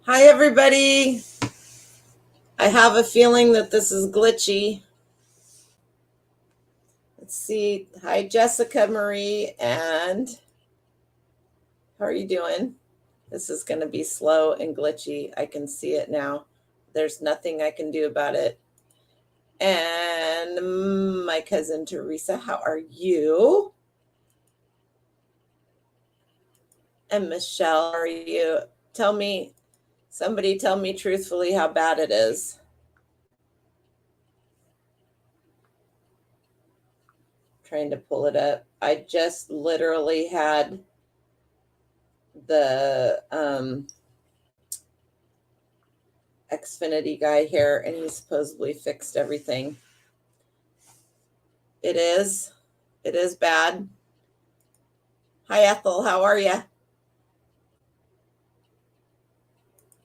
Hi, everybody. I have a feeling that this is glitchy. Let's see. Hi, Jessica Marie. And how are you doing? This is going to be slow and glitchy. I can see it now. There's nothing I can do about it. And my cousin Teresa, how are you? And Michelle, how are you? Somebody tell me truthfully how bad it is. Trying to pull it up. I just literally had the Xfinity guy here, and he supposedly fixed everything. It is. It is bad. Hi, Ethel. How are you?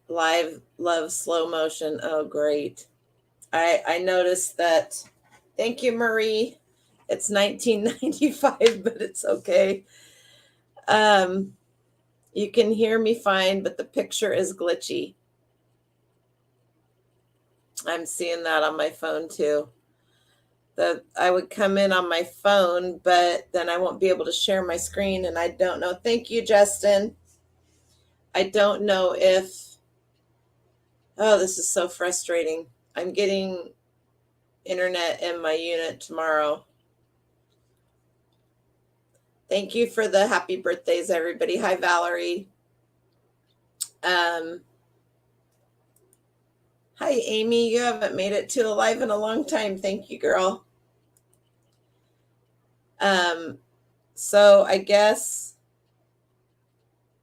Live love slow motion. Oh, great. I noticed that. Thank you, Marie. It's 1995, but it's okay. Um, you can hear me fine, but the picture is glitchy. I'm seeing that on my phone too. I would come in on my phone, but then I won't be able to share my screen, and I don't know. Thank you, Justin. I don't know if, oh, this is so frustrating. I'm getting internet in my unit tomorrow. Thank you for the happy birthdays, everybody. Hi, Valerie. Um, Hi, Amy. You haven't made it to Alive in a long time. Thank you, girl. Um, so I guess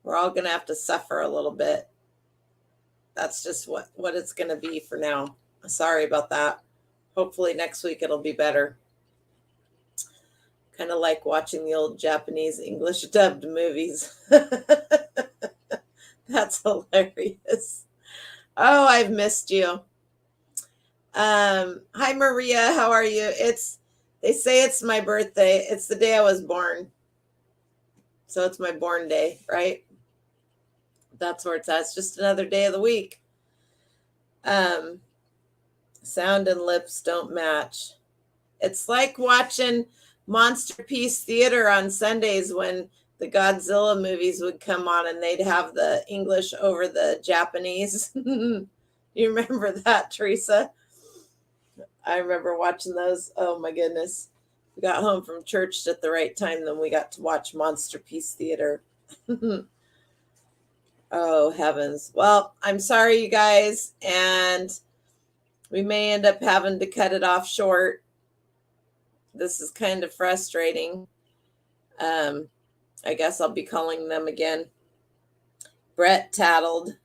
we're all going to have to suffer a little bit. That's just what it's going to be for now. Sorry about that. Hopefully next week it'll be better. Kind of like watching the old Japanese English dubbed movies. That's hilarious. Oh, I've missed you. Hi Maria, how are you? They say it's my birthday. It's the day I was born. So it's my born day, right? That's where it's at. It's just another day of the week. Um, Sound and lips don't match. It's like watching Monster Piece Theater on Sundays when the Godzilla movies would come on and they'd have the English over the Japanese. You remember that, Teresa? I remember watching those. Oh my goodness. We got home from church at the right time, then we got to watch Monster Piece Theater. Oh heavens. Well, I'm sorry, you guys, and we may end up having to cut it off short. This is kind of frustrating. Um, I guess I'll be calling them again. Brett tattled.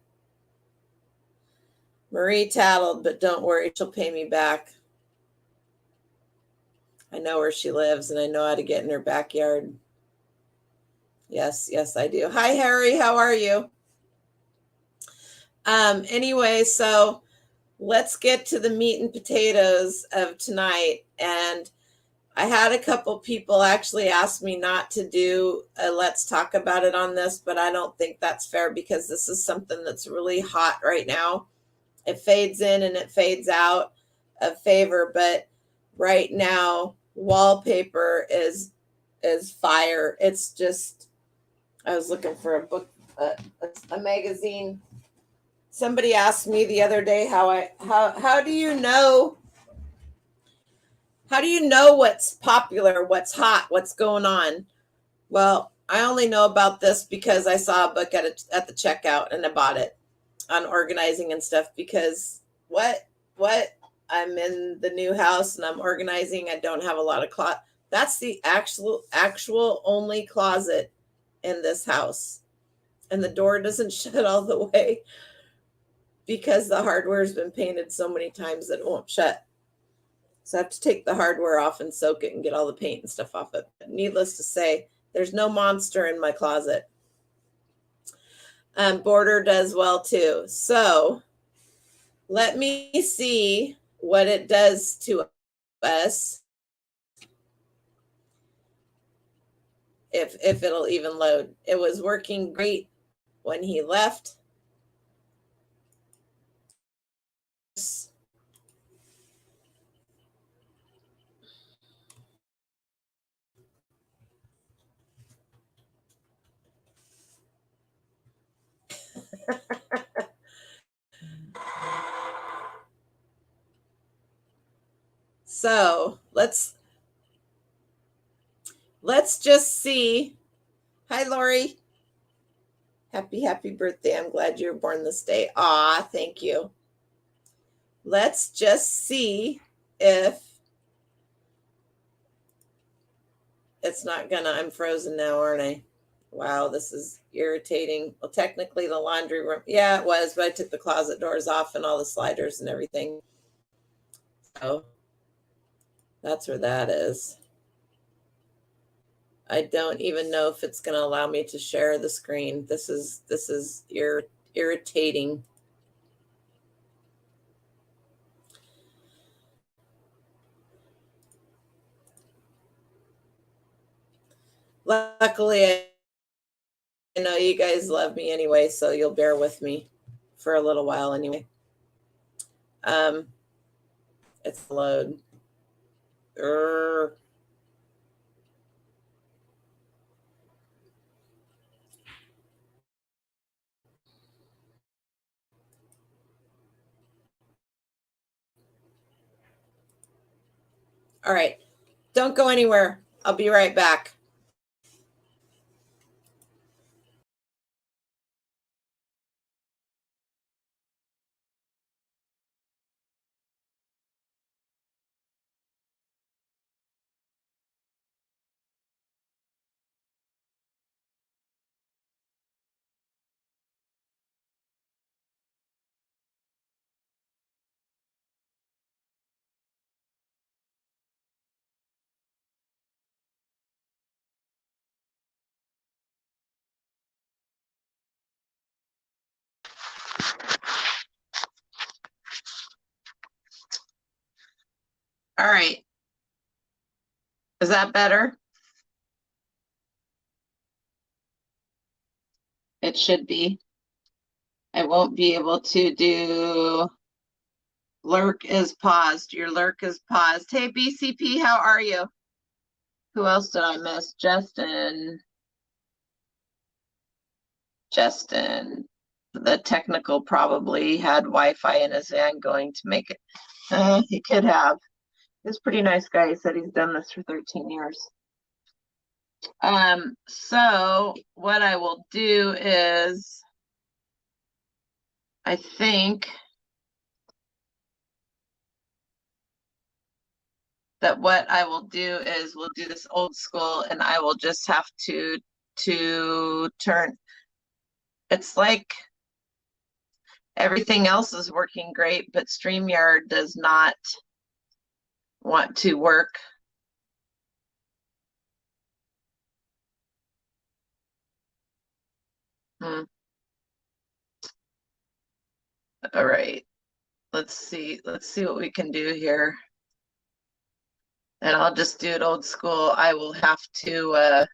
Marie tattled, but don't worry, she'll pay me back. I know where she lives and I know how to get in her backyard. Yes, yes, I do. Hi, Harry. How are you? Anyway, so let's get to the meat and potatoes of tonight. And I had a couple people actually ask me not to do a let's talk about it on this, but I don't think that's fair because this is something that's really hot right now. It fades in and it fades out of favor, but right now wallpaper is fire. It's just I was looking for a book, a magazine. Somebody asked me the other day how do you know what's popular, what's hot, what's going on? Well, I only know about this because I saw a book at the checkout and I bought it on organizing and stuff because what I'm in the new house and I'm organizing. I don't have a lot of closet. That's the actual only closet in this house, and the door doesn't shut all the way because the hardware's been painted so many times that it won't shut. So I have to take the hardware off and soak it and get all the paint and stuff off it. But needless to say, there's no monster in my closet. Border does well too. So let me see what it does to us if it'll even load. It was working great when he left. So let's just see. Hi, Lori. Happy birthday. I'm glad you were born this day. Aw, thank you. Let's just see if it's not gonna, I'm frozen now, aren't I? Wow, this is irritating. Well, technically the laundry room, yeah, it was, but I took the closet doors off and all the sliders and everything. So that's where that is. I don't even know if it's gonna allow me to share the screen. This is irritating. Luckily, I know you guys love me anyway, so you'll bear with me for a little while anyway. It's load. All right, don't go anywhere. I'll be right back. All right. Is that better? It should be. I won't be able to do lurk is paused. Your lurk is paused. Hey, BCP, how are you? Who else did I miss? Justin. The technical probably had Wi-Fi in his van going to make it. He could have. He's a pretty nice guy. He said he's done this for 13 years. So what I will do is, I think that what I will do is we'll do this old school and I will just have to turn. It's like everything else is working great, but StreamYard does not want to work. All right. Let's see what we can do here. And I'll just do it old school. I will have to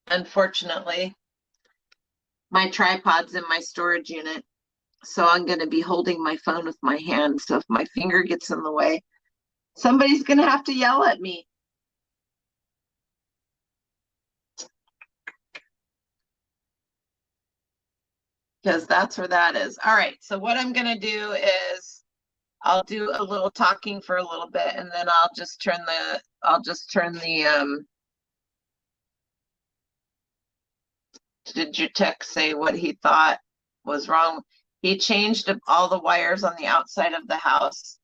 unfortunately, my tripod's in my storage unit. So I'm going to be holding my phone with my hand. So if my finger gets in the way, somebody's going to have to yell at me. Because that's where that is. All right. So what I'm going to do is I'll do a little talking for a little bit and then I'll just turn the did your text say what he thought was wrong? He changed all the wires on the outside of the house.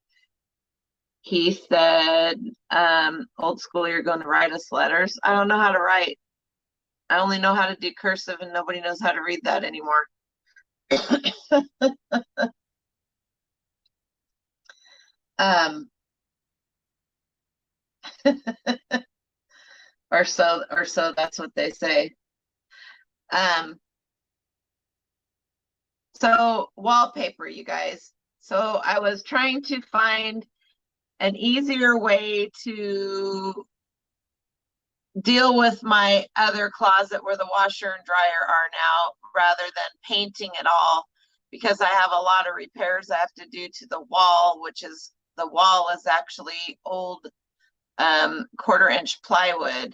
He said, old school, you're going to write us letters. I don't know how to write. I only know how to do cursive and nobody knows how to read that anymore. Or so that's what they say. So wallpaper, you guys. So I was trying to find an easier way to deal with my other closet where the washer and dryer are now rather than painting it all, because I have a lot of repairs I have to do to the wall, which is the wall is actually old 1/4-inch plywood.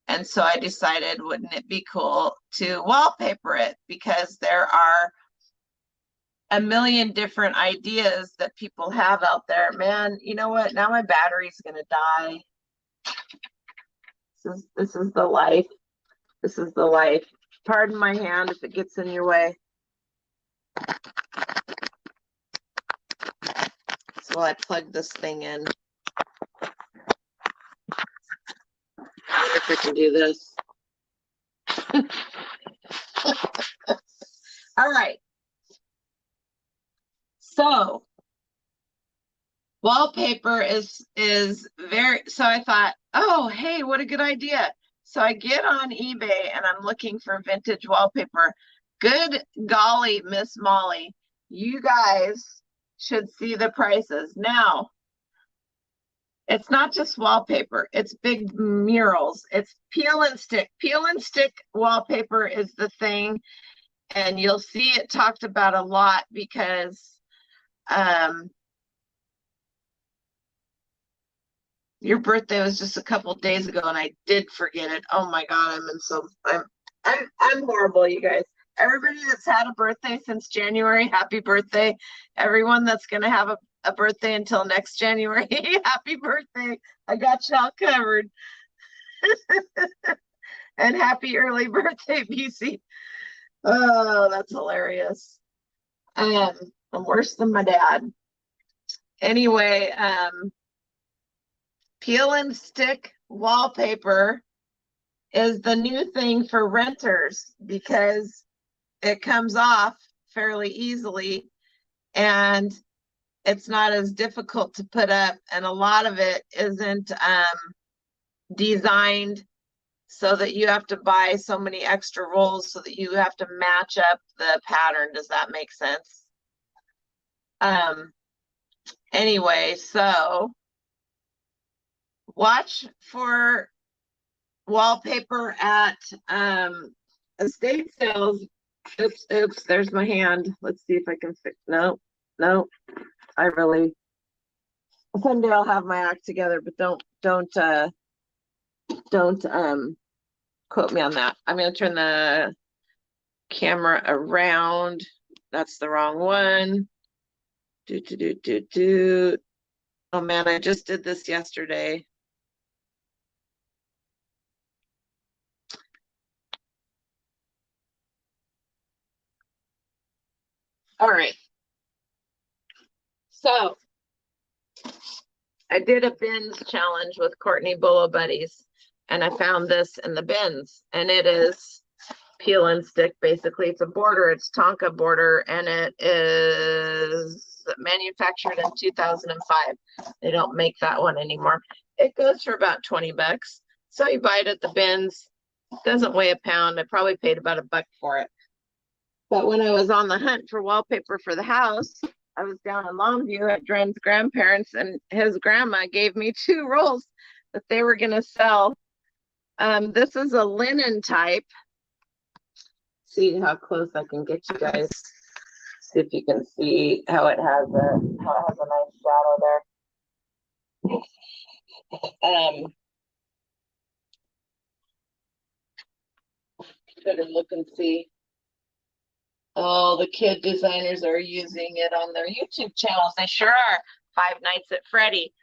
And so I decided, wouldn't it be cool to wallpaper it, because there are a million different ideas that people have out there. Man, you know what? Now my battery's gonna die. This is the life. This is the life. Pardon my hand if it gets in your way. So I plug this thing in. I wonder if I can do this. All right. So wallpaper is very, so I thought, oh, hey, what a good idea. So I get on eBay and I'm looking for vintage wallpaper. Good golly, Miss Molly, you guys should see the prices. Now, it's not just wallpaper, it's big murals. It's peel and stick. Peel and stick wallpaper is the thing. And you'll see it talked about a lot because your birthday was just a couple days ago and I did forget it. Oh my God, I'm horrible, you guys. Everybody that's had a birthday since January, happy birthday. Everyone that's gonna have a birthday until next January, happy birthday. I got y'all covered. And happy early birthday, BC. Oh, that's hilarious. I'm worse than my dad. Anyway, peel and stick wallpaper is the new thing for renters because it comes off fairly easily and it's not as difficult to put up, and a lot of it isn't designed so that you have to buy so many extra rolls so that you have to match up the pattern. Does that make sense? Anyway, so watch for wallpaper at estate sales. Oops, there's my hand. Let's see if I can fix. No, someday I'll have my act together, but don't quote me on that. I'm gonna turn the camera around. That's the wrong one. Oh man, I just did this yesterday. All right. So I did a bins challenge with Courtney Bolo Buddies, and I found this in the bins, and it is peel and stick. Basically, it's a border. It's Tonka border, and it is manufactured in 2005. They don't make that one anymore. It goes for about 20 bucks. So you buy it at the bins. It doesn't weigh a pound. I probably paid about $1 for it. But when I was on the hunt for wallpaper for the house, I was down in Longview at Dren's grandparents, and his grandma gave me 2 rolls that they were going to sell. This is a linen type. See how close I can get you guys. See if you can see how it has a nice shadow there. Better look and see. Oh, the kid designers are using it on their YouTube channels. They sure are. Five Nights at Freddy's.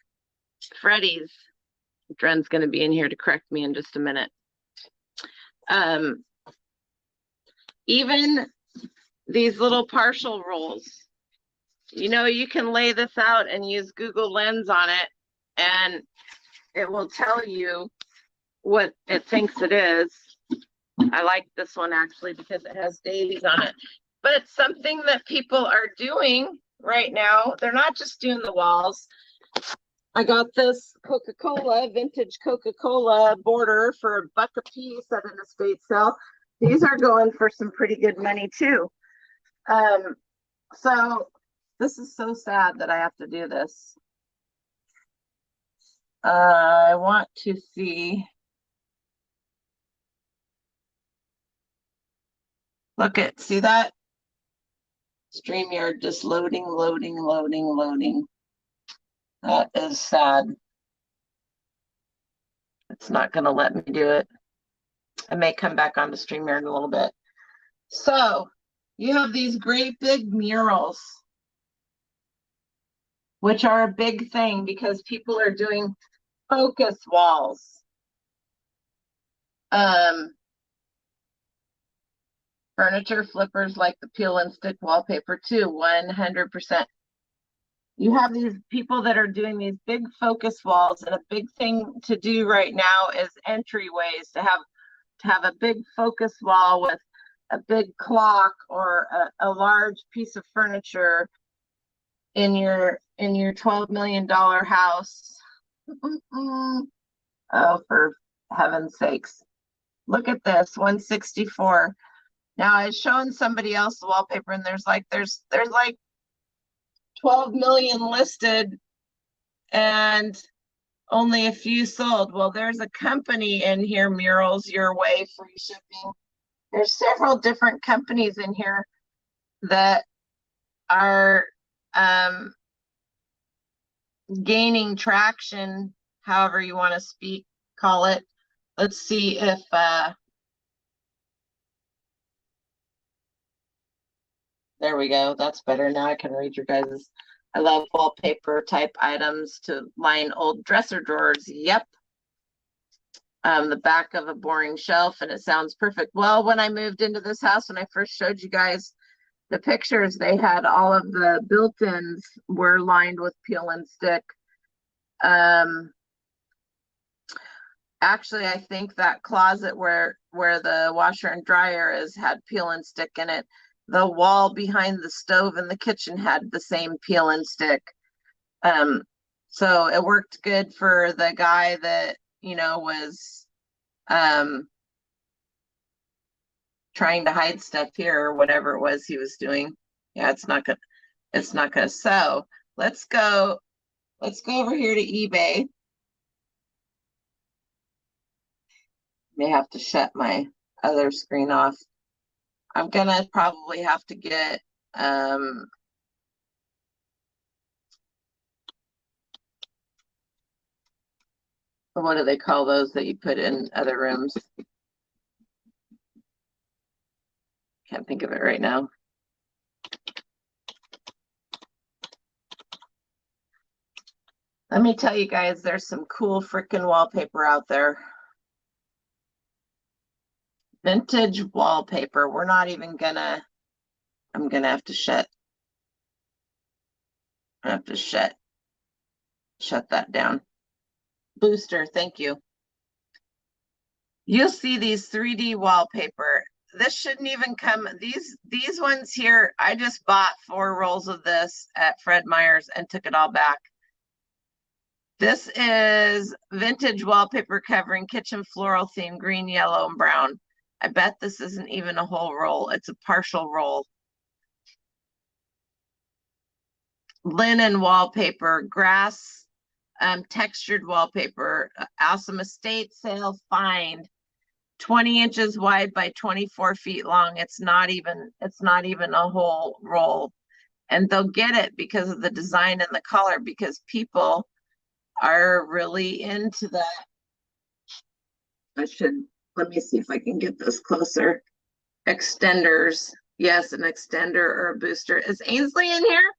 Dren's going to be in here to correct me in just a minute. Even these little partial rolls, you know, you can lay this out and use Google Lens on it, and it will tell you what it thinks it is. I like this one actually because it has daisies on it, but it's something that people are doing right now. They're not just doing the walls. I got this Coca-Cola, vintage Coca-Cola border for $1 a piece at an estate sale. These are going for some pretty good money too. So this is so sad that I have to do this. I want to see. Look at, see that? StreamYard just loading. That is sad. It's not going to let me do it. I may come back onto StreamYard in a little bit. So You have these great big murals, which are a big thing because people are doing focus walls. Furniture flippers like the peel and stick wallpaper too, 100%. You have these people that are doing these big focus walls, and a big thing to do right now is entryways, to have a big focus wall with a big clock or a large piece of furniture in your $12 million house. Oh, for heaven's sakes. Look at this, 164. Now I've shown somebody else the wallpaper, and there's like 12 million listed and only a few sold. Well, there's a company in here, Murals Your Way, free shipping. There's several different companies in here that are gaining traction, however you want to call it. Let's see if there we go. That's better. Now I can read your guys's. I love wallpaper type items to line old dresser drawers. Yep. The back of a boring shelf, and it sounds perfect. Well, when I moved into this house, when I first showed you guys the pictures, they had all of the built-ins were lined with peel and stick. Actually, I think that closet where the washer and dryer is had peel and stick in it. The wall behind the stove in the kitchen had the same peel and stick. So it worked good for the guy that, you know, was trying to hide stuff here or whatever it was he was doing. Yeah, it's not gonna. So let's go over here to eBay. May have to shut my other screen off. I'm gonna probably have to get what do they call those that you put in other rooms? Can't think of it right now. Let me tell you guys, there's some cool freaking wallpaper out there. Vintage wallpaper. We're not even gonna, I'm gonna have to shut that down. Booster, thank you. You'll see these 3D wallpaper. This shouldn't even come, these ones here, I just bought 4 rolls of this at Fred Meyer's and took it all back. This is vintage wallpaper covering kitchen floral theme, green, yellow, and brown. I bet this isn't even a whole roll. It's a partial roll. Linen wallpaper, grass, textured wallpaper, awesome estate sale find, 20 inches wide by 24 feet long. It's not even a whole roll. And they'll get it because of the design and the color, because people are really into that. Let me see if I can get this closer. Extenders. Yes, an extender or a booster. Is Ainsley in here?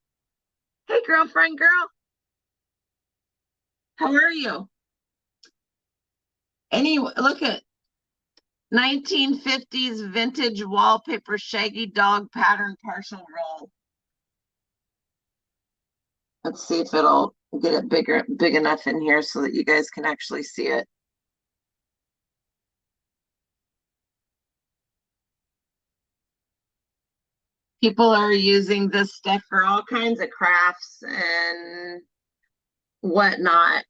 Hey, girlfriend girl. How are you? Anyway, look at 1950s vintage wallpaper shaggy dog pattern partial roll. Let's see if it'll get it big enough in here so that you guys can actually see it. People are using this stuff for all kinds of crafts and whatnot.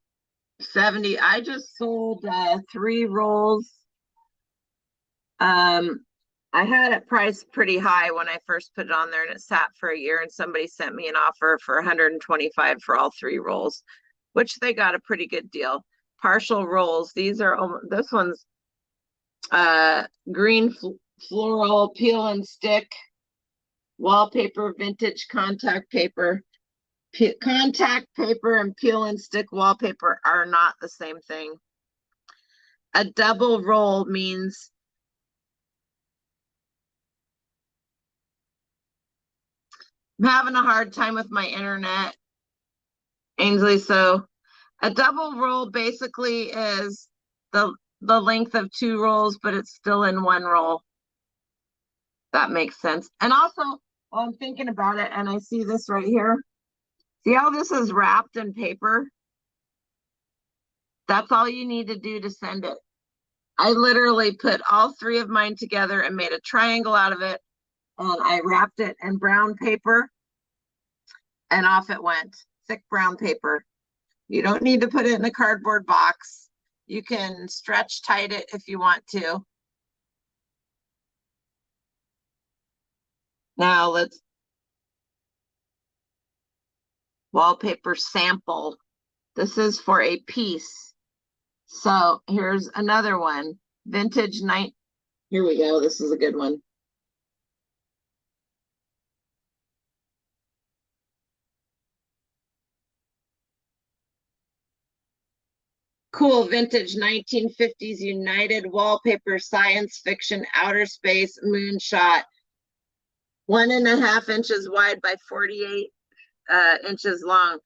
70. I just sold 3 rolls. I had it priced pretty high when I first put it on there, and it sat for a year, and somebody sent me an offer for 125 for all 3 rolls, which they got a pretty good deal. Partial rolls. These are, this one's green floral peel and stick wallpaper, vintage contact paper. Contact paper and peel and stick wallpaper are not the same thing. A double roll means I'm having a hard time with my internet, Ainsley. So a double roll basically is the length of two rolls, but it's still in one roll. That makes sense. And also, while I'm thinking about it, and I see this right here. See how this is wrapped in paper? That's all you need to do to send it. I literally put all three of mine together and made a triangle out of it. And I wrapped it in brown paper and off it went. Thick brown paper. You don't need to put it in a cardboard box. You can stretch tight it if you want to. Now let's wallpaper sample. This is for a piece. So here's another one. Vintage night. Here we go. This is a good one. Cool vintage 1950s United wallpaper science fiction outer space moonshot. 1.5 inches wide by 48 inches long.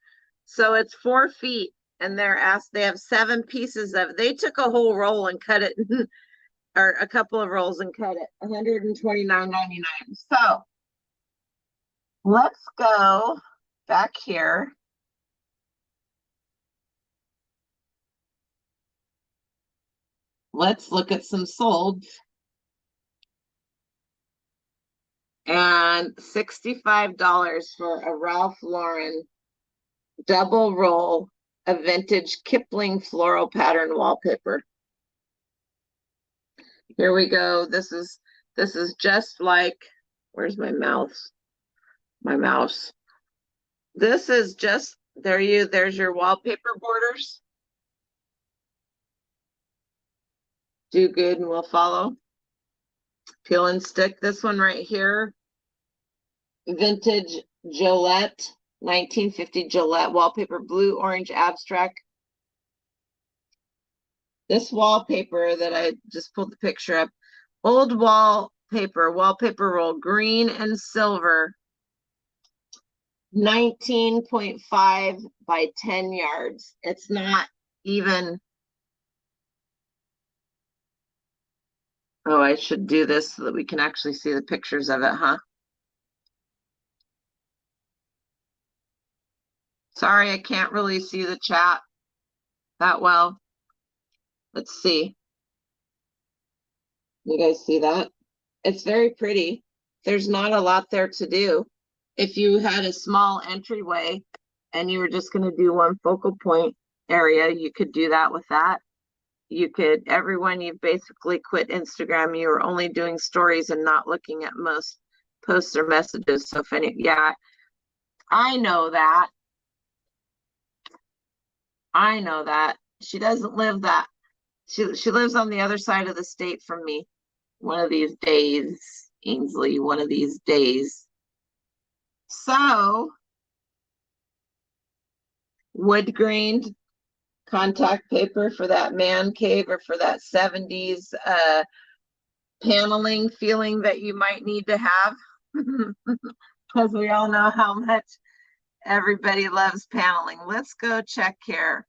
So it's 4 feet, and they have 7 pieces of. They took a whole roll and cut it, or a couple of rolls and cut it. $129.99. So let's go back here. Let's look at some sold. And $65 for a Ralph Lauren double roll of vintage Kipling floral pattern wallpaper. Here we go. This is just like, where's my mouse? My mouse. This is just, there's your wallpaper borders. Do good and we'll follow. Peel and stick. This one right here. Vintage Gillette, 1950 Gillette wallpaper, blue, orange abstract. This wallpaper that I just pulled the picture up, old wallpaper roll, green and silver, 19.5 by 10 yards. It's not even. Oh, I should do this so that we can actually see the pictures of it, huh? Sorry, I can't really see the chat that well. Let's see. You guys see that? It's very pretty. There's not a lot there to do. If you had a small entryway and you were just going to do one focal point area, you could do that with that. You could, everyone, you've basically quit Instagram. You were only doing stories and not looking at most posts or messages. So if any, yeah, I know that. I know that. She doesn't live that. She lives on the other side of the state from me. One of these days, Ainsley, one of these days. So, wood grained contact paper for that man cave or for that 70s paneling feeling that you might need to have. Because we all know how much everybody loves paneling. Let's go check here.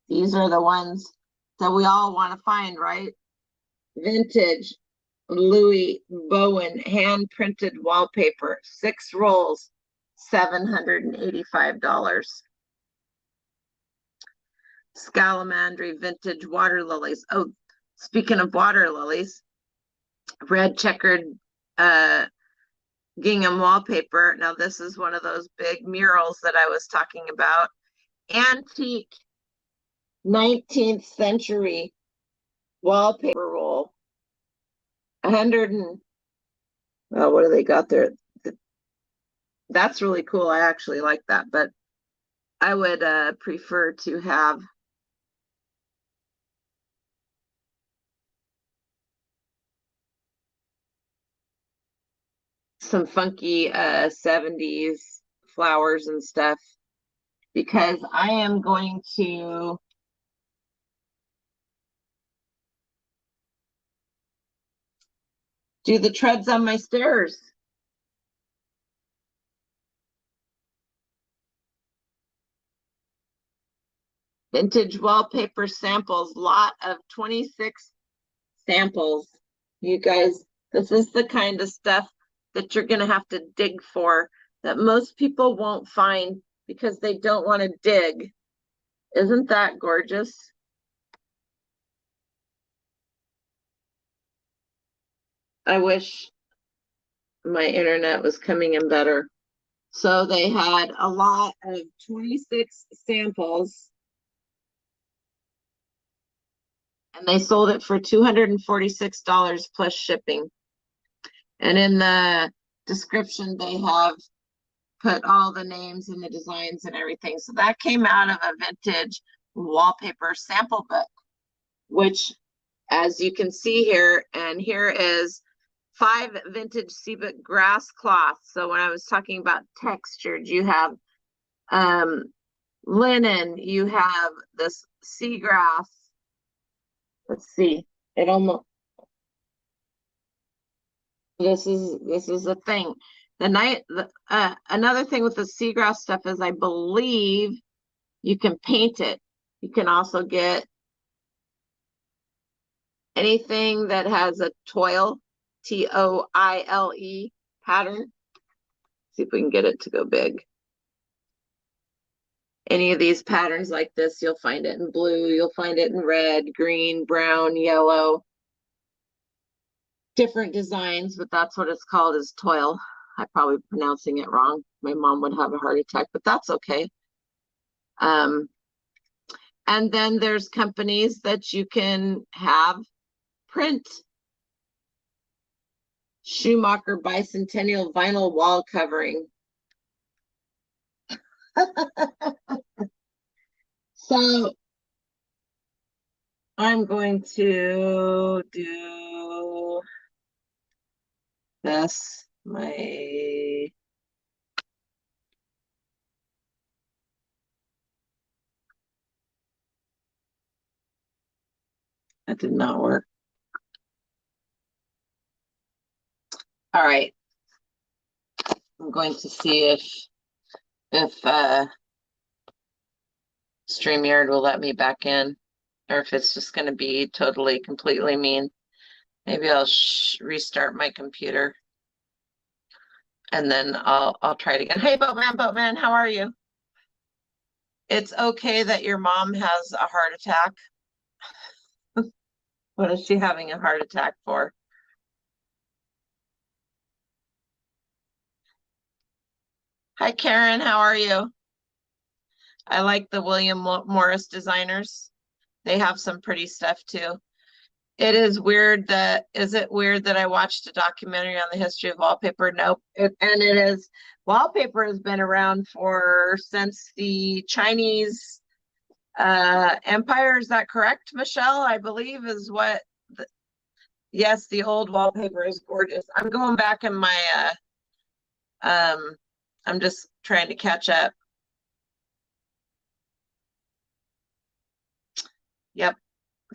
These are the ones that we all want to find, right? Vintage Louis Bowen hand printed wallpaper, 6 rolls, $785. Scalamandry vintage water lilies. Oh, speaking of water lilies, red checkered gingham wallpaper. Now this is one of those big murals that I was talking about. Antique 19th century wallpaper roll. 100 and what do they got there? That's really cool. I actually like that, but I would prefer to have some funky 70s flowers and stuff, because I am going to Do the treads on my stairs. Vintage wallpaper samples, lot of 26 samples. You guys, this is the kind of stuff that you're going to have to dig for, that most people won't find because they don't want to dig. Isn't that gorgeous? I wish my internet was coming in better. So they had a lot of 26 samples, and they sold it for $246 plus shipping. And in the description, they have put all the names and the designs and everything. So that came out of a vintage wallpaper sample book, which, as you can see here, and here is 5 vintage seabook grass cloths. So when I was talking about textured, you have linen, you have this seagrass. Let's see, it almost, this is a thing. Another thing with the seagrass stuff is I believe you can paint it. You can also get anything that has a toile, Toile pattern. See if we can get it to go big. Any of these patterns like this, you'll find it in blue, you'll find it in red, green, brown, yellow. Different designs, but that's what it's called, is toile. I'm probably pronouncing it wrong. My mom would have a heart attack, but that's okay. And then there's companies that you can have print. Schumacher Bicentennial vinyl wall covering. So I'm going to do this. That did not work. All right. I'm going to see if StreamYard will let me back in, or if it's just going to be totally, completely mean. Maybe I'll restart my computer, and then I'll try it again. Hey, Boatman, how are you? It's okay that your mom has a heart attack. What is she having a heart attack for? Hi, Karen, how are you? I like the William Morris designers. They have some pretty stuff too. It is weird that, is it weird that I watched a documentary on the history of wallpaper? Nope. And it is, wallpaper has been around since the Chinese empire. Is that correct, Michelle? I believe is what, yes, the old wallpaper is gorgeous. I'm going back in my, I'm just trying to catch up. Yep,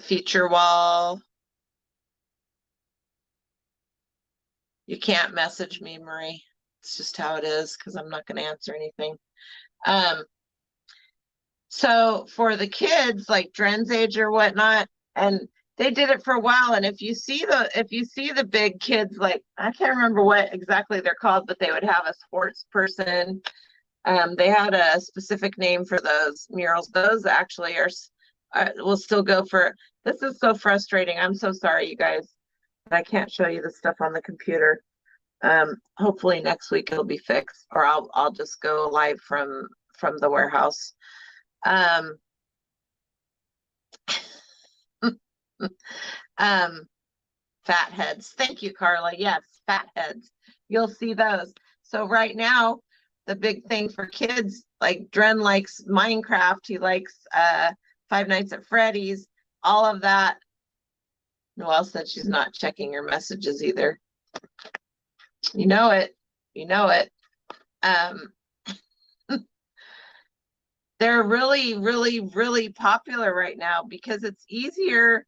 feature wall. You can't message me, Marie. It's just how it is, because I'm not going to answer anything. So for the kids, like Dren's age or whatnot, and they did it for a while. And if you see the big kids, like, I can't remember what exactly they're called, but they would have a sports person. They had a specific name for those murals. Those actually will still go for. This is so frustrating. I'm so sorry, you guys. I can't show you the stuff on the computer. Hopefully next week it'll be fixed, or I'll just go live from the warehouse. Fat heads. Thank you, Carla. Yes, fat heads. You'll see those. So right now, the big thing for kids, like Dren likes Minecraft, he likes Five Nights at Freddy's, all of that. Noelle said she's not checking her messages either. You know it. You know it. They're really, really, really popular right now because it's easier.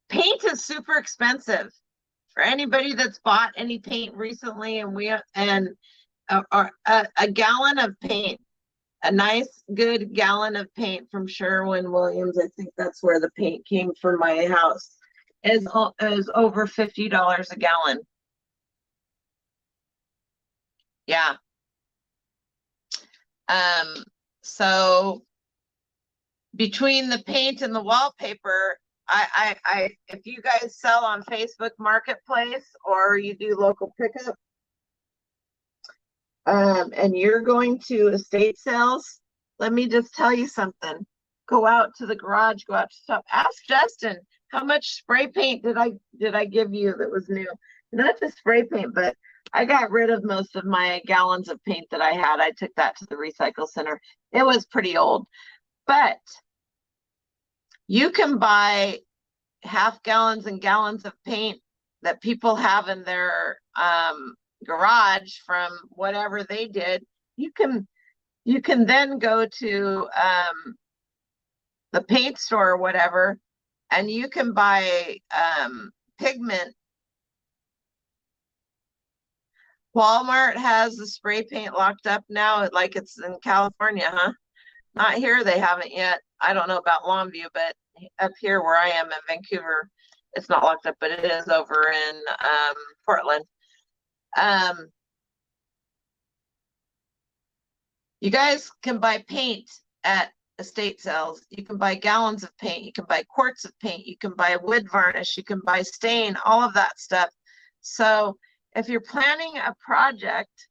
Paint is super expensive. For anybody that's bought any paint recently, a gallon of paint, a nice good gallon of paint from Sherwin-Williams, I think that's where the paint came for my house, is over $50 a gallon. Yeah. So between the paint and the wallpaper, if you guys sell on Facebook Marketplace or you do local pickup, and you're going to estate sales, let me just tell you something. Go out to the garage, go out to shop. Ask Justin, how much spray paint did I give you that was new? Not just spray paint, but I got rid of most of my gallons of paint that I had. I took that to the recycle center. It was pretty old, but you can buy half gallons and gallons of paint that people have in their garage from whatever they did. You can then go to the paint store or whatever, and you can buy pigment. Walmart has the spray paint locked up now, like it's in California, huh? Not here, they haven't yet. I don't know about Longview, but up here where I am in Vancouver, it's not locked up, but it is over in Portland. You guys can buy paint at estate sales. You can buy gallons of paint. You can buy quarts of paint. You can buy wood varnish. You can buy stain, all of that stuff. So if you're planning a project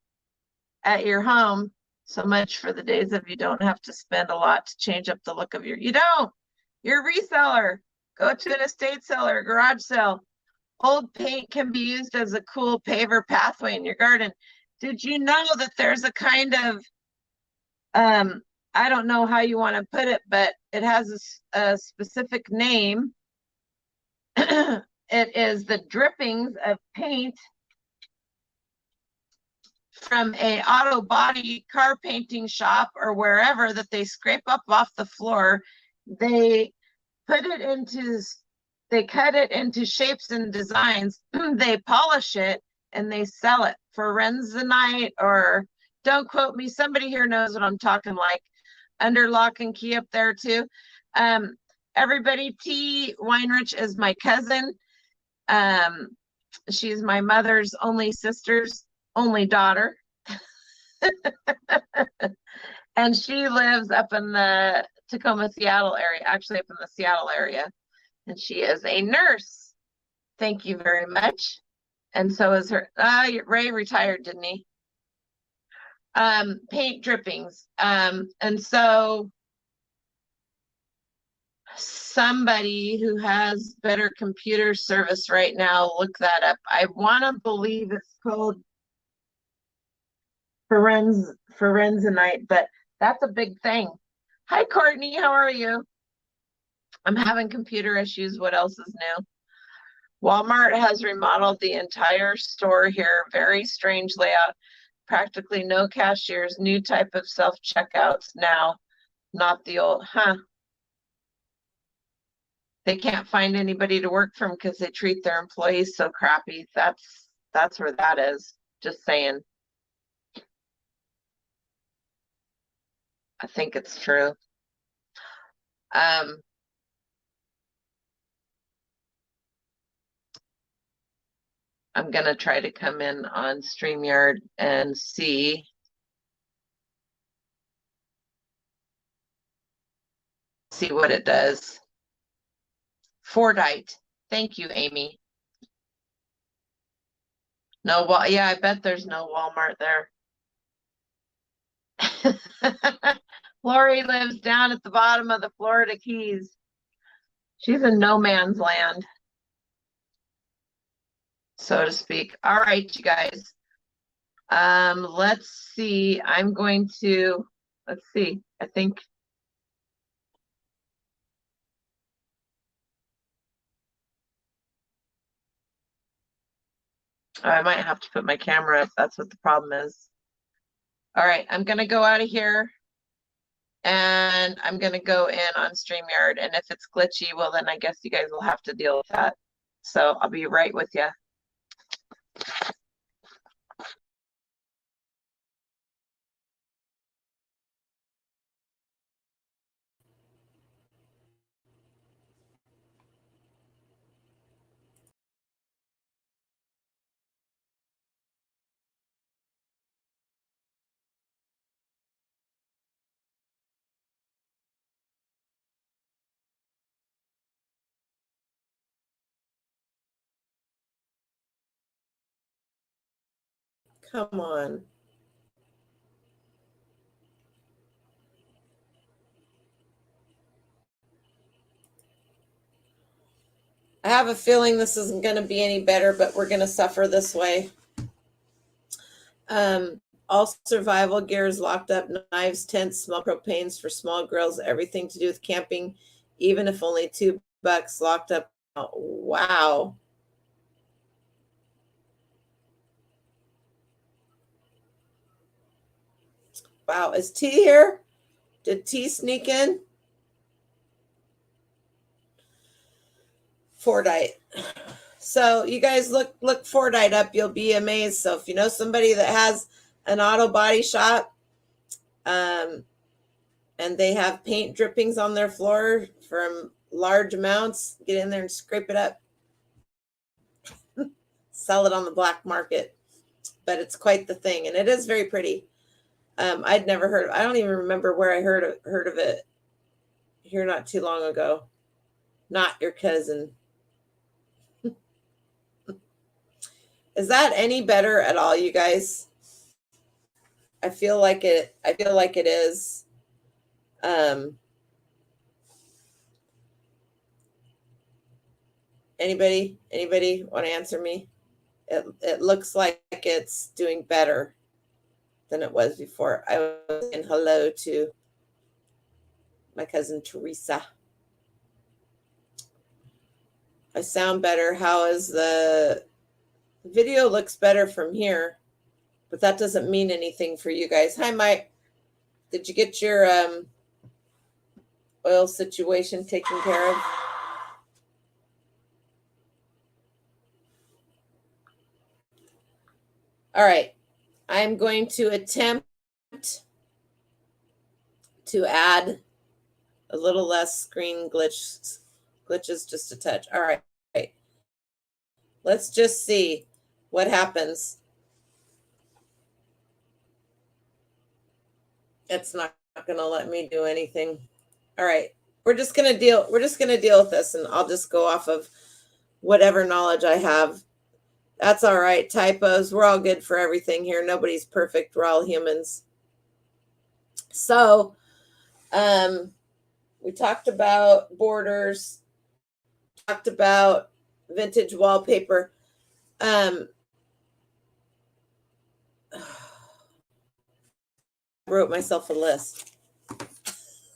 at your home, so much for the days of you don't have to spend a lot to change up the look of you're a reseller. Go to an estate seller, garage sale. Old paint can be used as a cool paver pathway in your garden. Did you know that there's a kind of, I don't know how you want to put it, but it has a specific name. It is the drippings of paint from a auto body car painting shop or wherever that they scrape up off the floor. They cut it into shapes and designs. They polish it and they sell it for Renzonite, or don't quote me, somebody here knows what I'm talking like, under lock and key up there too. Everybody, T. Weinrich is my cousin. She's my mother's only sister's only daughter. And she lives up in the Tacoma, Seattle area, actually up in the Seattle area. And she is a nurse. Thank you very much. And so is her, Ray retired, didn't he? Paint drippings. And so somebody who has better computer service right now, look that up. I want to believe it's called Renzonite, but that's a big thing. Hi, Courtney, how are you? I'm having computer issues. What else is new? Walmart has remodeled the entire store here. Very strange layout. Practically no cashiers. New type of self-checkouts now. Not the old, huh? They can't find anybody to work from because they treat their employees so crappy. That's where that is. Just saying. I think it's true. I'm gonna try to come in on StreamYard and see. See what it does. Fordite. Thank you, Amy. No, well, yeah, I bet there's no Walmart there. Lori lives down at the bottom of the Florida Keys. She's in no man's land, so to speak. All right, you guys. Let's see. I'm going to, let's see. I think I might have to put my camera up. That's what the problem is. All right, I'm gonna go out of here and I'm gonna go in on StreamYard, and if it's glitchy, well then I guess you guys will have to deal with that. So I'll be right with you. Come on. I have a feeling this isn't going to be any better, but we're going to suffer this way. All survival gear is locked up: knives, tents, small propanes for small grills, everything to do with camping, even if only $2 locked up. Oh, wow. Wow. Is T here? Did T sneak in? Fordite. So you guys look Fordite up. You'll be amazed. So if you know somebody that has an auto body shop, and they have paint drippings on their floor from large amounts, get in there and scrape it up. Sell it on the black market. But it's quite the thing, and it is very pretty. I'd never heard. I don't even remember where I heard of it. Here not too long ago. Not your cousin. Is that any better at all, you guys? I feel like it is. Anybody want to answer me? It looks like it's doing better than it was before. I was saying hello to my cousin Teresa. I sound better. How is the video? Looks better from here, but that doesn't mean anything for you guys. Hi, Mike. Did you get your oil situation taken care of? All right. I'm going to attempt to add a little less screen glitches just a touch. All right. Let's just see what happens. It's not going to let me do anything. All right. We're just going to deal with this, and I'll just go off of whatever knowledge I have. That's all right. Typos. We're all good for everything here. Nobody's perfect. We're all humans. So, we talked about borders, talked about vintage wallpaper. I wrote myself a list.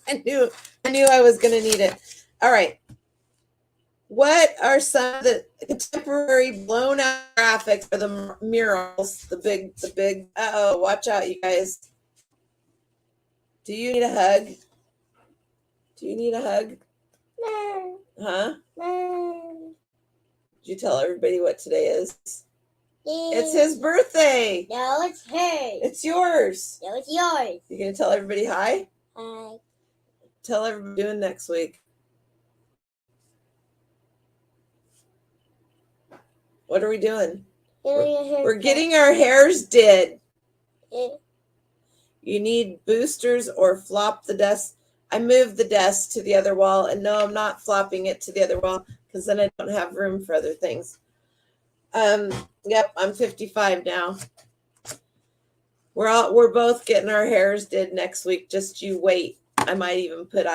I knew I was going to need it. All right. What are some of the contemporary blown out graphics for the murals? The big, uh-oh, watch out, you guys. Do you need a hug? Do you need a hug? No. Huh? No. Did you tell everybody what today is? Yeah. It's his birthday. No, it's hers. It's yours. No, it's yours. You gonna tell everybody hi? Hi. Tell everybody doing next week. What are we doing? We're getting our hairs did. Yeah. You need boosters or flop the desk. I moved the desk to the other wall, and no, I'm not flopping it to the other wall because then I don't have room for other things. Yep, I'm 55 now. We're both getting our hairs did next week. Just you wait. I might even put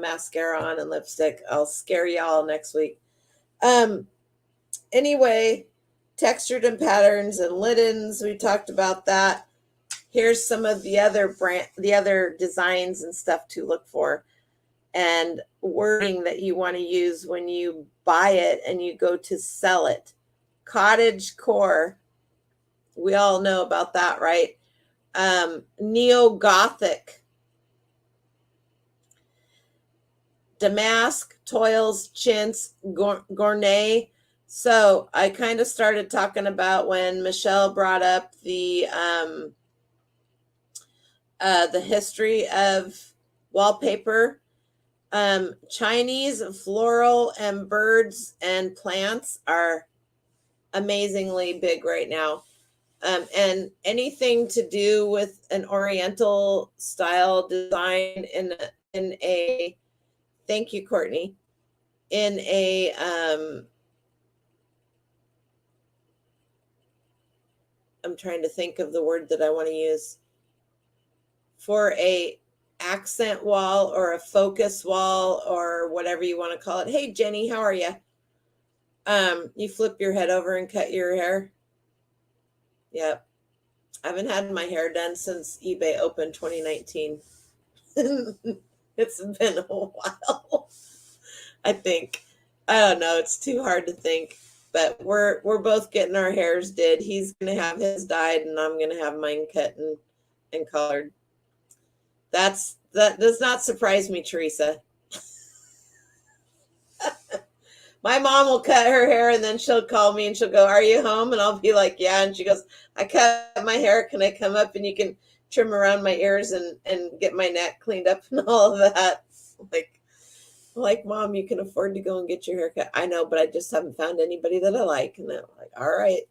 mascara on and lipstick. I'll scare y'all next week. Anyway, textured and patterns and linens. We talked about that. Here's some of the other designs and stuff to look for, and wording that you want to use when you buy it and you go to sell it. Cottage core. We all know about that, right? Neo-Gothic. Damask, toils, chintz, gournay. So I kind of started talking about when Michelle brought up the history of wallpaper. Chinese floral and birds and plants are amazingly big right now. And anything to do with an Oriental style design in a thank you, Courtney, in a I'm trying to think of the word that I want to use for a accent wall or a focus wall or whatever you want to call it. Hey Jenny, how are you? You flip your head over and cut your hair. Yep. I haven't had my hair done since eBay opened 2019. It's been a while. I think. I don't know. It's too hard to think. But we're both getting our hairs did. He's gonna have his dyed, and I'm gonna have mine cut and colored. That does not surprise me, Teresa. My mom will cut her hair and then she'll call me and she'll go, "Are you home?" And I'll be like, "Yeah." And she goes, "I cut my hair. Can I come up and you can trim around my ears and get my neck cleaned up and all of that?" Like, Mom, you can afford to go and get your hair cut. I know, but I just haven't found anybody that I like. And I'm like, all right.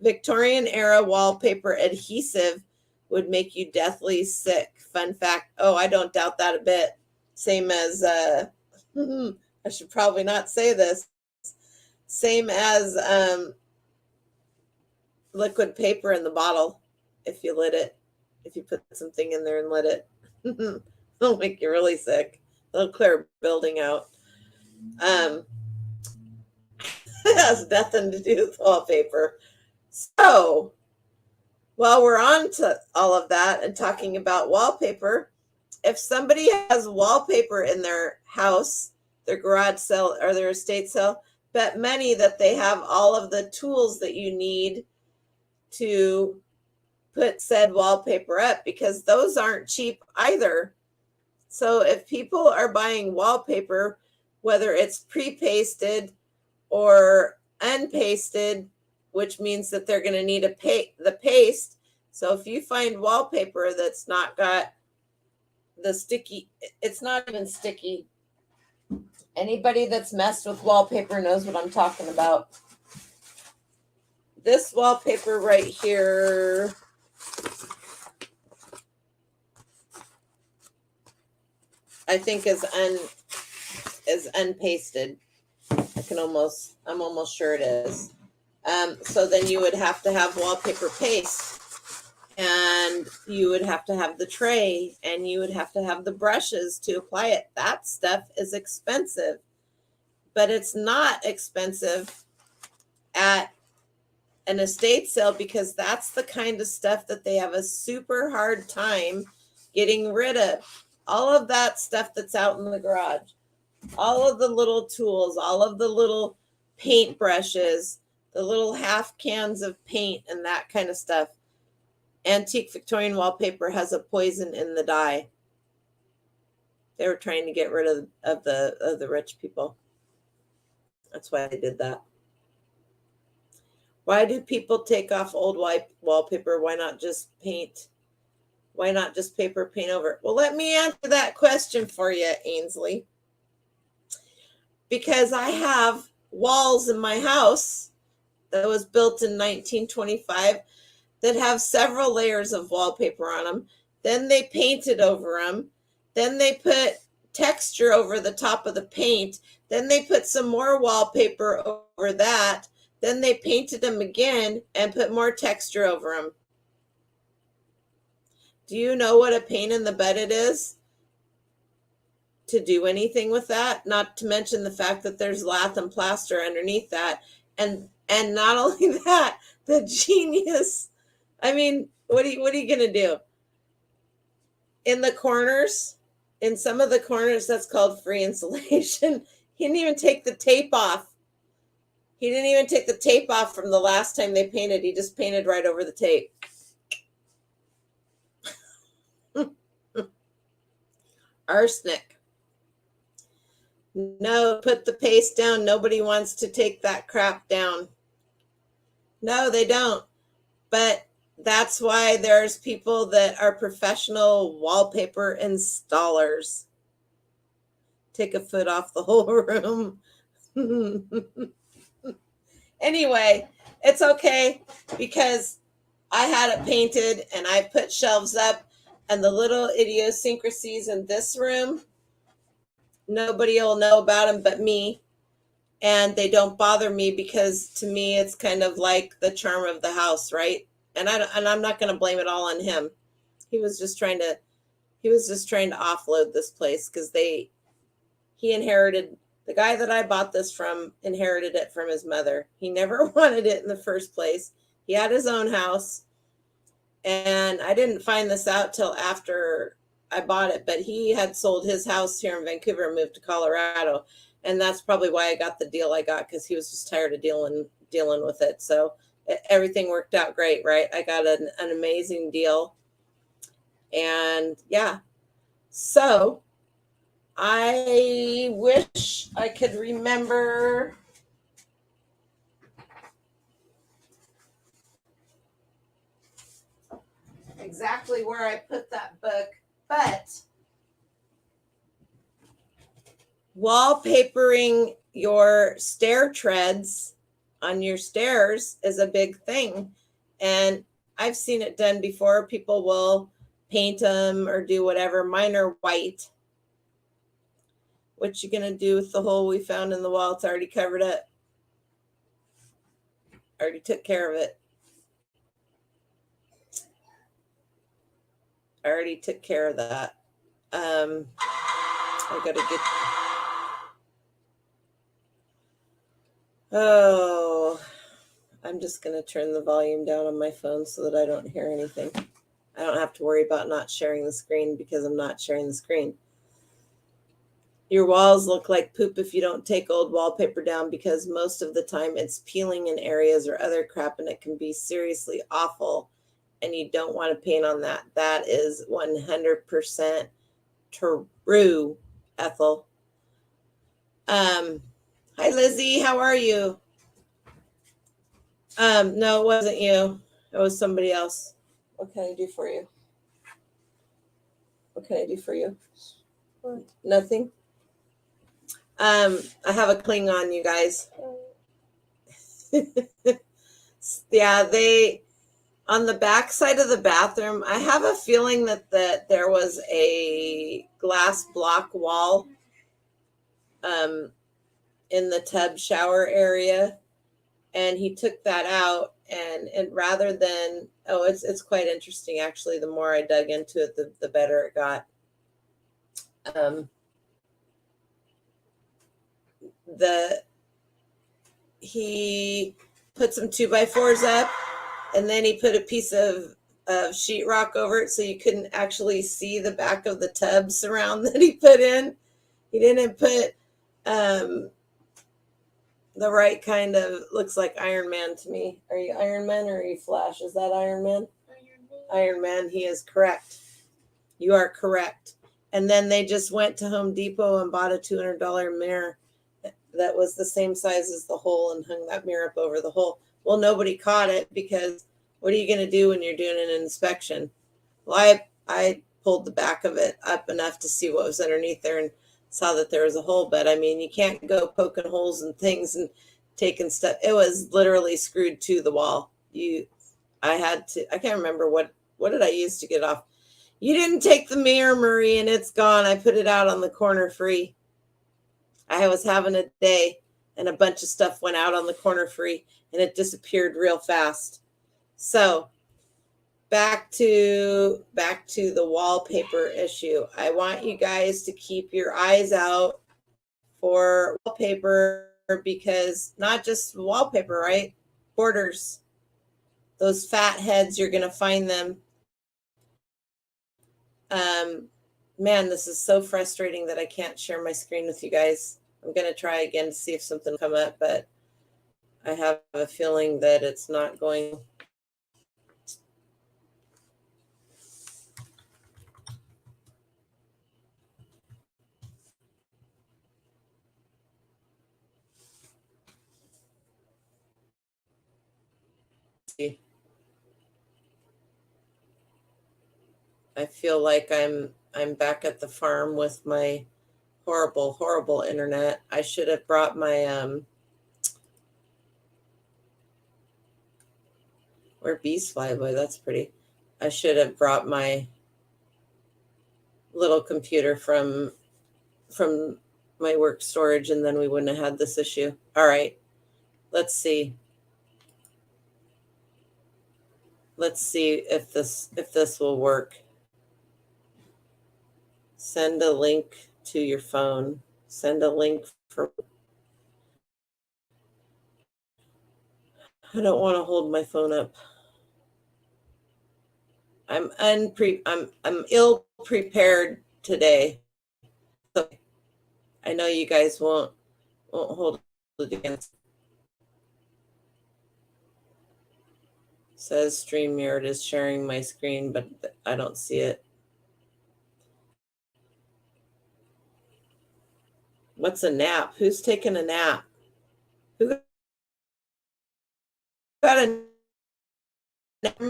Victorian era wallpaper adhesive would make you deathly sick. Fun fact. Oh, I don't doubt that a bit. Same as I should probably not say this. Same as liquid paper in the bottle. If you lit it, if you put something in there and lit it, it'll make you really sick. It'll clear building out. It has nothing to do with wallpaper. So while we're on to all of that and talking about wallpaper, if somebody has wallpaper in their house, their garage sale or their estate sale, bet money that they have all of the tools that you need to put said wallpaper up, because those aren't cheap either. So if people are buying wallpaper, whether it's pre-pasted or unpasted, which means that they're going to need the paste. So if you find wallpaper that's not got the sticky, it's not even sticky. Anybody that's messed with wallpaper knows what I'm talking about. This wallpaper right here, I think is unpasted. I'm almost sure it is. So then you would have to have wallpaper paste, and you would have to have the tray, and you would have to have the brushes to apply it. That stuff is expensive, but it's not expensive at an estate sale, because that's the kind of stuff that they have a super hard time getting rid of. All of that stuff that's out in the garage, all of the little tools, all of the little paint brushes, the little half cans of paint and that kind of stuff. Antique Victorian wallpaper has a poison in the dye. They were trying to get rid of the rich people. That's why they did that. Why do people take off old wallpaper? Why not just paint? Why not just paper paint over? Well, let me answer that question for you, Ainsley. Because I have walls in my house that was built in 1925 that have several layers of wallpaper on them. Then they painted over them. Then they put texture over the top of the paint. Then they put some more wallpaper over that. Then they painted them again and put more texture over them. Do you know what a pain in the butt it is to do anything with that? Not to mention the fact that there's lath and plaster underneath that. And not only that, the genius. I mean, what are you going to do? In the corners, in some of the corners, that's called free insulation. He didn't even take the tape off. He didn't even take the tape off from the last time they painted. He just painted right over the tape. Arsenic. No, put the paste down. Nobody wants to take that crap down. No, they don't. But that's why there's people that are professional wallpaper installers. Take a foot off the whole room. Anyway, it's okay, because I had it painted and I put shelves up, and the little idiosyncrasies in this room, nobody will know about them but me. and they don't bother me because to me it's kind of like the charm of the house, right? And I'm not going to blame it all on him. He was just trying to offload this place because he inherited, the guy that I bought this from inherited it from his mother. He never wanted it in the first place. He had his own house, and I didn't find this out till after I bought it, but he had sold his house here in Vancouver and moved to Colorado. And that's probably why I got the deal I got, because he was just tired of dealing with it. So everything worked out great, right? I got an amazing deal. And yeah, so I wish I could remember exactly where I put that book, but wallpapering your stair treads on your stairs is a big thing. And I've seen it done before. People will paint them or do whatever. Mine are white. What you gonna do with the hole we found in the wall? It's already covered up. Already took care of it. I already took care of that. I gotta get. Oh, I'm just gonna turn the volume down on my phone so that I don't hear anything. I don't have to worry about not sharing the screen because I'm not sharing the screen. Your walls look like poop if you don't take old wallpaper down, because most of the time it's peeling in areas or other crap, and it can be seriously awful, and you don't want to paint on that. That is 100% true, Ethel. Hi Lizzie, how are you? No, it wasn't you. It was somebody else. What can I do for you? What can I do for you? Nothing. I have a Klingon, you guys. Yeah, they on the back side of the bathroom. I have a feeling that there was a glass block wall in the tub shower area, and he took that out. And rather than it's quite interesting actually. The more I dug into it, the better it got. He put some 2x4s up, and then he put a piece of sheetrock over it so you couldn't actually see the back of the tub surround that he put in. He didn't put the right kind of, looks like Iron Man to me. Are you Iron Man or are you Flash? Is that Iron Man? Iron Man, he is correct. You are correct. And then they just went to Home Depot and bought a $200 mirror that was the same size as the hole and hung that mirror up over the hole. Well, nobody caught it because what are you going to do when you're doing an inspection? Well, I pulled the back of it up enough to see what was underneath there and saw that there was a hole. But I mean, you can't go poking holes and things and taking stuff. It was literally screwed to the wall. I can't remember what did I use to get off. You didn't take the mirror, Marie, and it's gone. I put it out on the corner free. I was having a day and a bunch of stuff went out on the corner free and it disappeared real fast. So back to the wallpaper issue. I want you guys to keep your eyes out for wallpaper, because not just wallpaper, right? Borders. Those fat heads, you're going to find them. Man, this is so frustrating that I can't share my screen with you guys. I'm going to try again to see if something will come up, but I have a feeling that it's not going. I feel like I'm back at the farm with my horrible internet. I should have brought my where bees fly, boy, that's pretty. I should have brought my little computer from my work storage, and then we wouldn't have had this issue. All right, let's see. Let's see if this will work. Send a link to your phone. Send a link for. I don't want to hold my phone up. I'm ill prepared today. So I know you guys won't hold it against. Says StreamYard is sharing my screen, but I don't see it. What's a nap? Who's taking a nap? Who got a nap?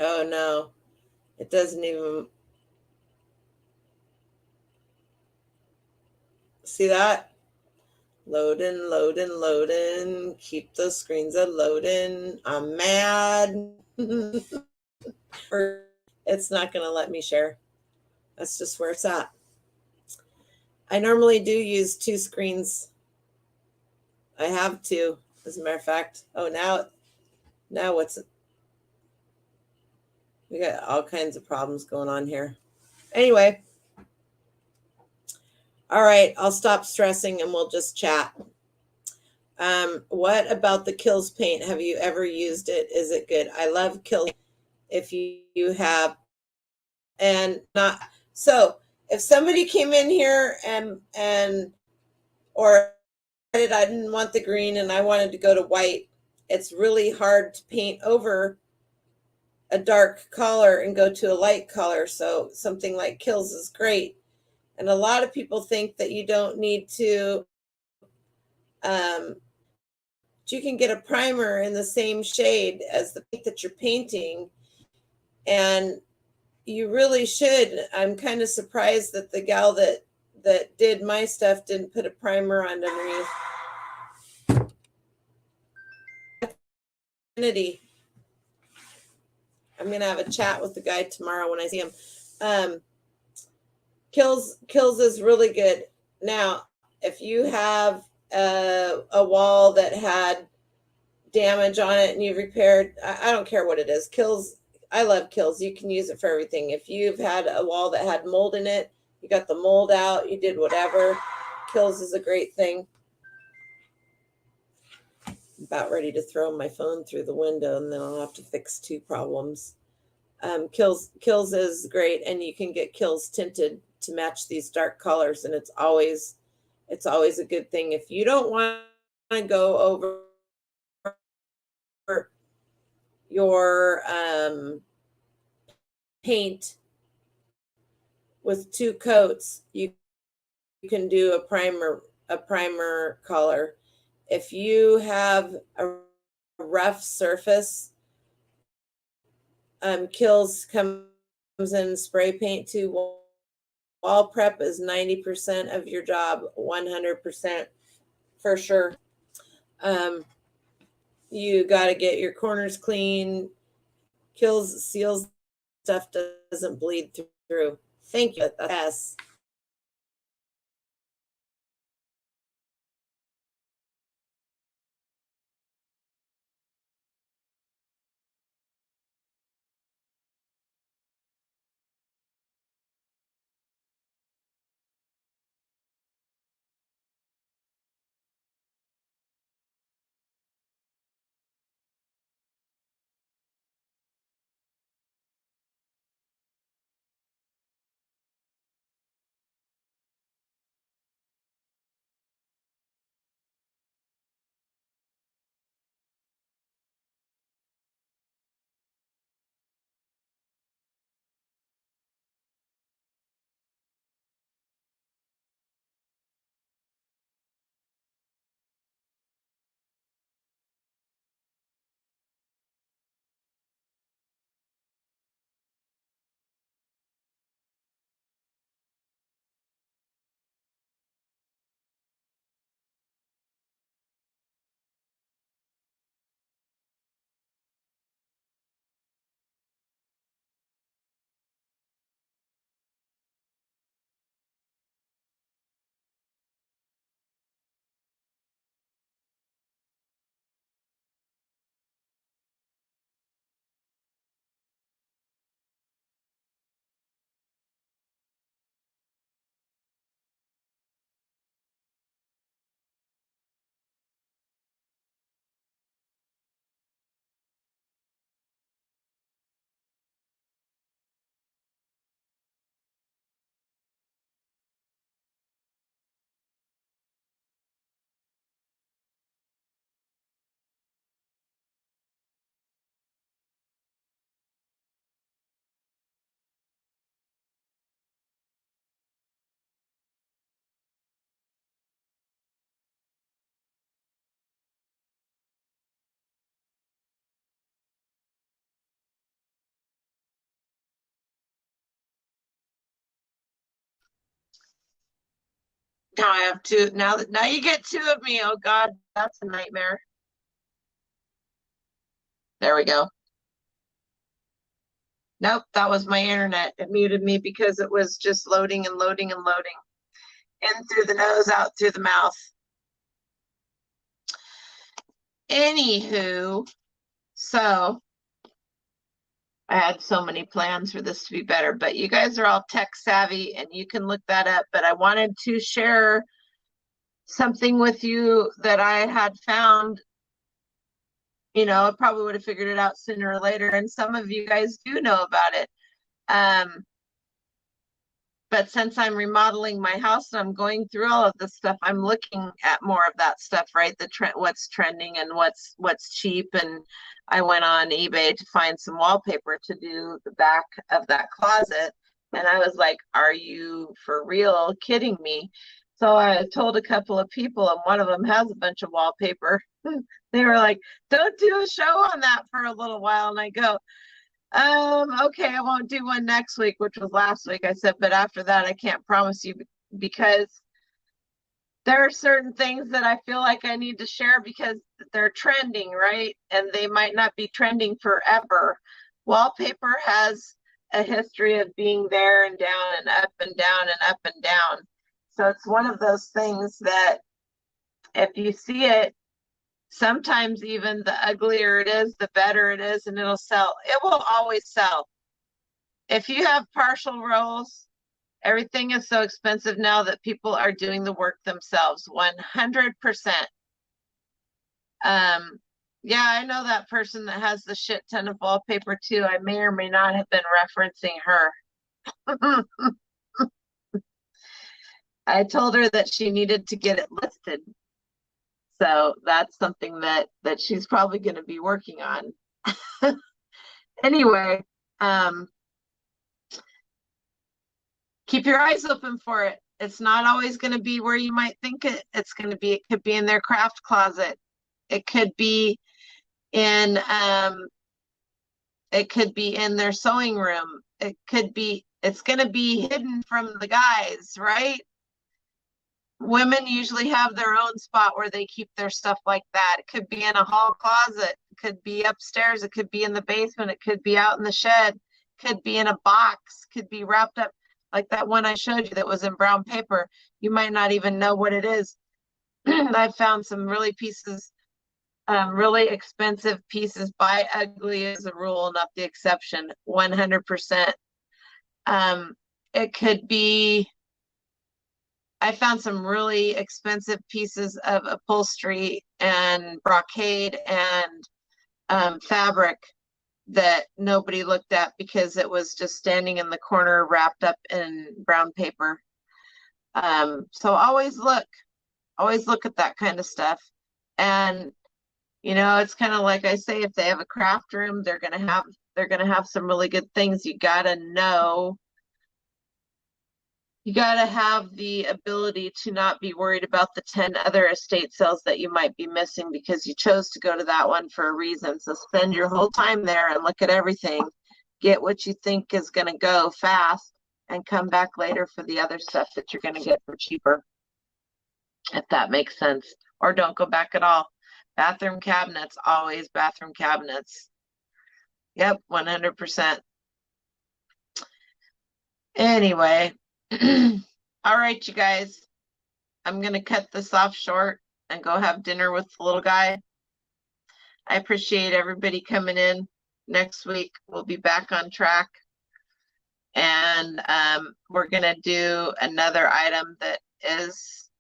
Oh no, it doesn't even see that. Loading, loading, loading. Keep the screens a loading. I'm mad. It's not going to let me share. That's just where it's at. I normally do use two screens. I have two, as a matter of fact. Oh, now what's it? We got all kinds of problems going on here. Anyway. All right, I'll stop stressing and we'll just chat. What about the Kills paint? Have you ever used it? Is it good? I love Kills. If you have, and not so. If somebody came in here and or I didn't want the green and I wanted to go to white, it's really hard to paint over a dark color and go to a light color. So something like Kills is great. And a lot of people think that you don't need to, you can get a primer in the same shade as the paint that you're painting. And you really should. I'm kind of surprised that the gal that did my stuff didn't put a primer underneath. I'm gonna have a chat with the guy tomorrow when I see him. Kills is really good. Now, if you have a wall that had damage on it and you've repaired, I don't care what it is. Kills, I love Kills. You can use it for everything. If you've had a wall that had mold in it, you got the mold out, you did whatever, Kills is a great thing. I'm about ready to throw my phone through the window and then I'll have to fix two problems. Kills is great, and you can get Kills tinted to match these dark colors, and it's always a good thing. If you don't want to go over your paint with two coats, you can do a primer color. If you have a rough surface, Kills comes in spray paint too. Wall prep is 90% of your job, 100% for sure. You got to get your corners clean. Kills, seals, stuff doesn't bleed through. Thank you. Yes. Now I have two. Now you get two of me. Oh God, that's a nightmare. There we go. Nope, that was my internet. It muted me because it was just loading and loading and loading. In through the nose, out through the mouth. Anywho, so I had so many plans for this to be better, but you guys are all tech savvy and you can look that up. But I wanted to share something with you that I had found. You know, I probably would have figured it out sooner or later, and some of you guys do know about it. But since I'm remodeling my house and I'm going through all of this stuff, I'm looking at more of that stuff, right? The trend, what's trending and what's cheap. And I went on eBay to find some wallpaper to do the back of that closet. And I was like, are you for real kidding me? So I told a couple of people, and one of them has a bunch of wallpaper. They were like, don't do a show on that for a little while. And I go, okay, I won't do one next week, which was last week. I said, but after that, I can't promise you because there are certain things that I feel like I need to share because they're trending, right? And they might not be trending forever. Wallpaper has a history of being there and down and up and down and up and down. So it's one of those things that if you see it, sometimes even the uglier it is, the better it is, and it'll sell. It will always sell. If you have partial rolls, everything is so expensive now that people are doing the work themselves, 100%. Yeah, I know that person that has the shit ton of wallpaper too. I may or may not have been referencing her. I told her that she needed to get it listed. So that's something that she's probably going to be working on. Anyway, keep your eyes open for it. It's not always going to be where you might think it's going to be. It could be in their craft closet. It could be in their sewing room. It's going to be hidden from the guys, right? Women usually have their own spot where they keep their stuff like that. It could be in a hall closet. It could be upstairs. It could be in the basement. It could be out in the shed. It could be in a box. Could be wrapped up like that one I showed you that was in brown paper. You might not even know what it is. I've found some really expensive pieces. Buy ugly as a rule, not the exception. 100%. It could be. I found some really expensive pieces of upholstery and brocade and fabric that nobody looked at because it was just standing in the corner wrapped up in brown paper. So always look at that kind of stuff. And you know, it's kind of like I say, if they have a craft room, they're gonna have some really good things. You gotta know. You got to have the ability to not be worried about the 10 other estate sales that you might be missing because you chose to go to that one for a reason. So spend your whole time there and look at everything. Get what you think is going to go fast and come back later for the other stuff that you're going to get for cheaper, if that makes sense. Or don't go back at all. Bathroom cabinets, always bathroom cabinets. Yep, 100%. Anyway. All right, you guys, I'm going to cut this off short and go have dinner with the little guy. I appreciate everybody coming in. Next week, we'll be back on track. And we're going to do another item that is,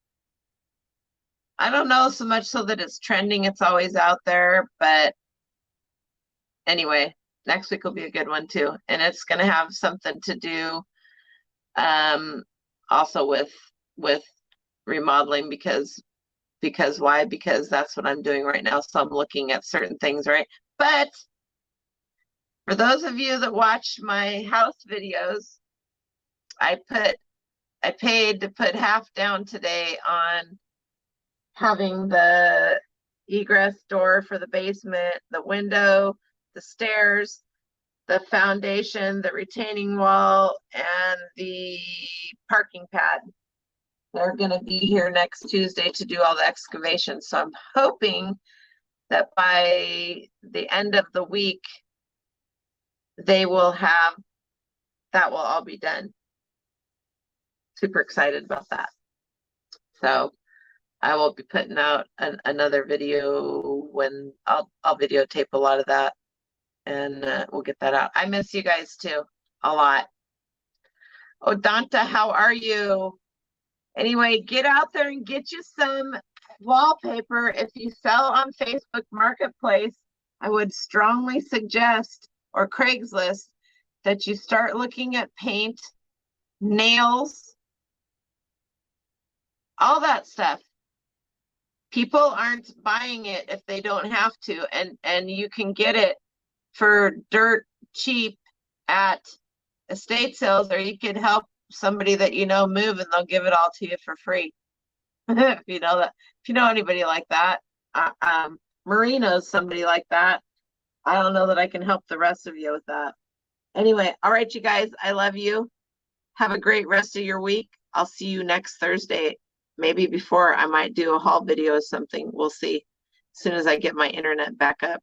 I don't know so much so that it's trending. It's always out there. But anyway, next week will be a good one too. And it's going to have something to do also with remodeling because why? Because that's what I'm doing right now. So I'm looking at certain things, right? But for those of you that watch my house videos, I paid to put half down today on having the egress door for the basement, the window, the stairs, the foundation, the retaining wall, and the parking pad. They're going to be here next Tuesday to do all the excavation. So I'm hoping that by the end of the week, they will have, that will all be done. Super excited about that. So I will be putting out another video when I'll videotape a lot of that, and we'll get that out. I miss you guys too, a lot. Oh, Danta, how are you? Anyway, get out there and get you some wallpaper. If you sell on Facebook Marketplace, I would strongly suggest, or Craigslist, that you start looking at paint, nails, all that stuff. People aren't buying it if they don't have to, and you can get it for dirt cheap at estate sales, or you could help somebody that you know move and they'll give it all to you for free. If you know that, if you know anybody like that. Marie knows somebody like that. I don't know that I can help the rest of you with that. Anyway, all right, you guys, I love you. Have a great rest of your week. I'll see you next Thursday. Maybe before, I might do a haul video or something. We'll see. As soon as I get my internet back up.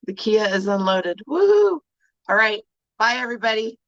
The Kia is unloaded. Woohoo! All right. Bye, everybody.